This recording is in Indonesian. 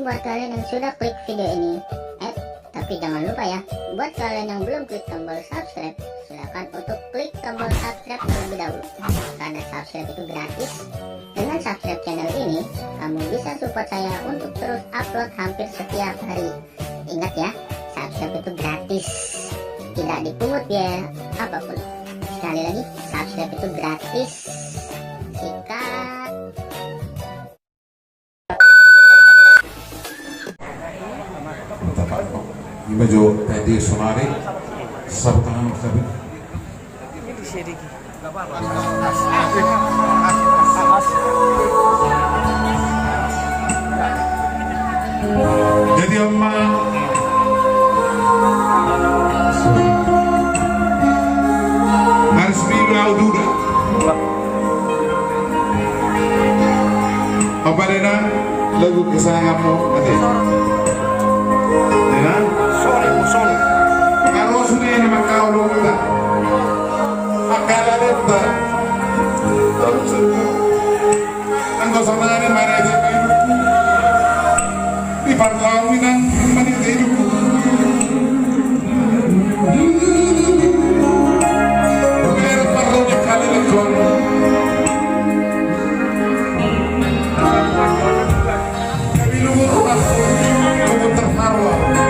buat kalian yang sudah klik video ini. Tapi jangan lupa ya, buat kalian yang belum klik tombol subscribe, silakan untuk klik tombol subscribe terlebih dahulu. Karena subscribe itu gratis. Dengan subscribe channel ini, kamu bisa support saya untuk terus upload hampir setiap hari. Ingat ya, subscribe itu gratis, tidak dipungut biaya apapun. Sekali lagi, subscribe itu gratis. Sikat. Imajo tradisionale sartangan sabi. Jadi amma harus bilang udah. Apa Dena? Lagu kesayanganmu tadi. Dena? Sorry. Kalau sudah ini makau lu kita. Akala deta. Terus. Anggo sama ini mana itu? Di parlawi nang mana itu hidupku. Biar perlunya kali lekon. Tapi lu terharu.